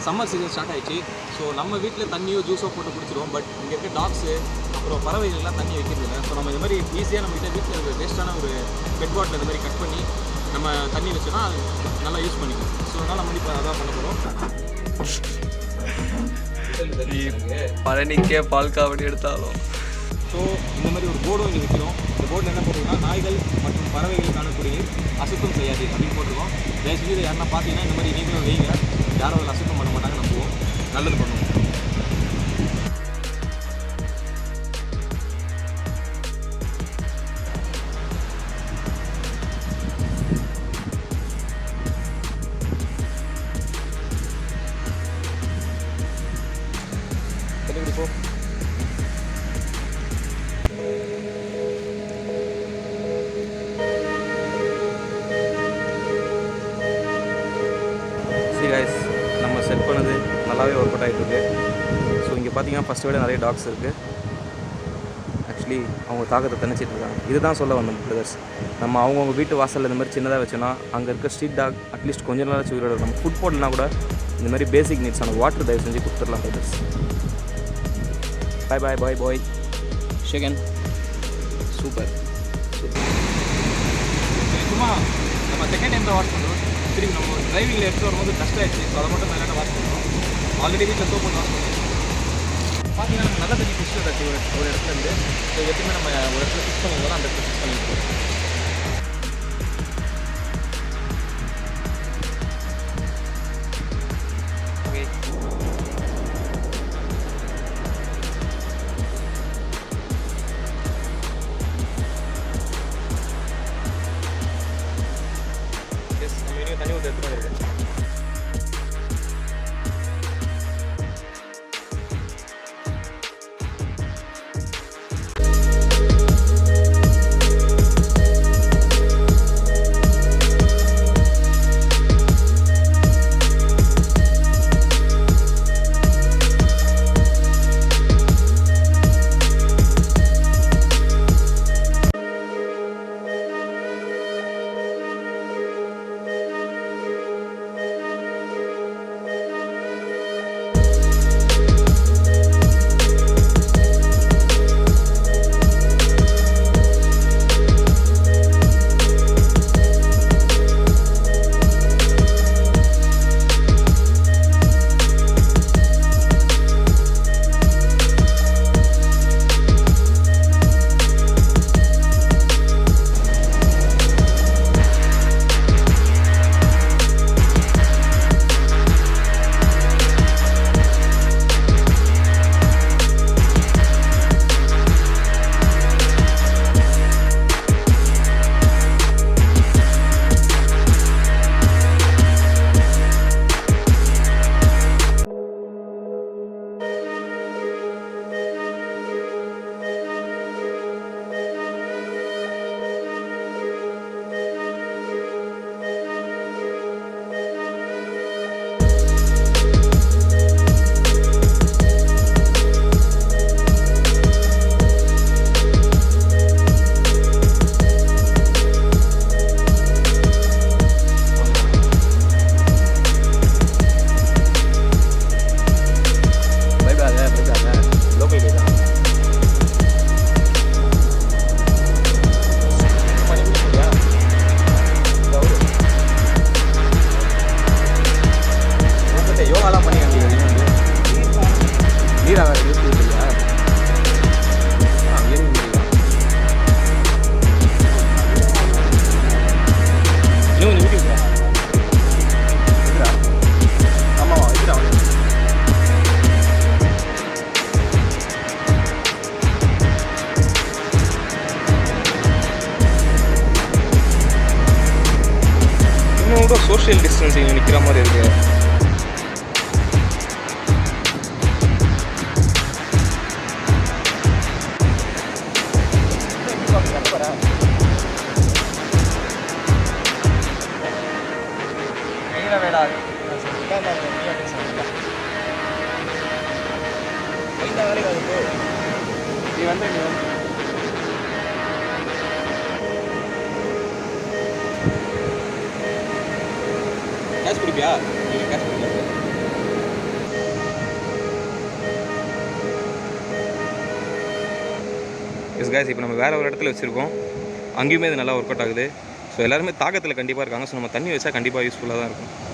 Summer season start ஆயிடுச்சு. So நம்ம வீட்டில் தண்ணியோ ஜூஸோ போட்டு குடிச்சிடுவோம். பட் இங்கே இருக்க டாக்ஸு அப்புறம் பறவைகள்லாம் தண்ணி வைக்கிறதில்ல. ஸோ நம்ம இந்த மாதிரி ஈஸியாக நம்ம வீட்டில் ஒரு வேஸ்ட்டான ஒரு பெட் பாட்டில் இந்த மாதிரி கட் பண்ணி நம்ம தண்ணி வச்சோன்னா அது நல்லா யூஸ் பண்ணிக்கலாம். ஸோ அதனால் நம்ம இப்போ அதான் பண்ண போகிறோம். பழனிக்கே பால் காவடி எடுத்தாலும் ஸோ இந்த மாதிரி ஒரு போர்டும் இங்கே வைக்கிறோம். இந்த போர்டில் என்ன போட்டிருக்கோம்னா நாய்கள் மற்றும் பறவைகளுக்கான குடிநீர் அசுத்தம் செய்யாது அப்படின்னு போட்டிருக்கோம். தயவுசெய்து இதை யாருன்னா பார்த்தீங்கன்னா இந்த மாதிரி நீங்களும் வைங்க. யாரும் அதில் அசுத்தம் பண்ண மாட்டாங்க, நம்புவோம், நல்லது பண்ணுவோம். போ கைஸ், நம்ம செட் பண்ணது நல்லாவே ஒர்க் அவுட் ஆகிட்டுருக்கு. ஸோ இங்கே பார்த்தீங்கன்னா ஃபஸ்ட்டு விட நிறைய டாக்ஸ் இருக்குது. ஆக்சுவலி அவங்க தாக்கத்தை தணிச்சிட்டு இருக்காங்க. இதுதான் சொல்ல வந்தோம் பிரதர்ஸ். நம்ம அவங்கவுங்க வீட்டு வாசலில் இந்த மாதிரி சின்னதாக வச்சோன்னா அங்கே இருக்க ஸ்ட்ரீட் டாக் அட்லீஸ்ட் கொஞ்ச நாளாச்சும் உயிரோட நம்ம ஃபுட் போடலாம் கூட இந்த மாதிரி பேசிக் நீட்ஸான வாட்டர் தயவு செஞ்சு கொடுத்துடலாம் brothers. Bye bye bye bye ஷேகன். Super super. சும்மா நம்ம செகண்ட் டைம் தான் வாஷ் பண்ணுறோம். திரும்பி நம்ம டிரைவிங்கில் எடுத்து வரும்போது கஷ்டம் ஆயிடுச்சு. ஸோ அதை மட்டும் நல்லா வாஷ் பண்ணுறோம். ஆல்ரெடி வீட்டில் சோப் போட்டு வாஷ் பண்ணுறோம். பார்த்தீங்கன்னா நல்ல தண்ணி ஃபிஷ் வச்சு ஒரு இடத்துல இருந்து ஸோ எப்பவுமே நம்ம ஒரு இடத்துல ஃபிக்ஸ் பண்ணும்போது அந்த இடத்துல ஃபிக்ஸ் பண்ணிட்டு தண்ணி ஊற்றி எடுத்து பண்ணியிருக்கேன். சோஷியல் டிஸ்டன்சிங் நிற்கிற மாதிரி இருக்குது. வாடா நீ பேசுகிறேன் இந்த வேலைக்கு அது போ நீ வந்து கேஷ் குடிப்பியா நீங்கள் கேஷ் குடிக்கல எஸ் கைஸ் இப்போ நம்ம வேறு ஒரு இடத்துல வச்சுருக்கோம் அங்கேயுமே இது நல்லா ஒர்க் அவுட் ஆகுது ஸோ எல்லாருமே தாக்கத்தில் கண்டிப்பாக இருக்காங்க ஸோ நம்ம தண்ணி வச்சா கண்டிப்பாக யூஸ்ஃபுல்லாக தான் இருக்கும்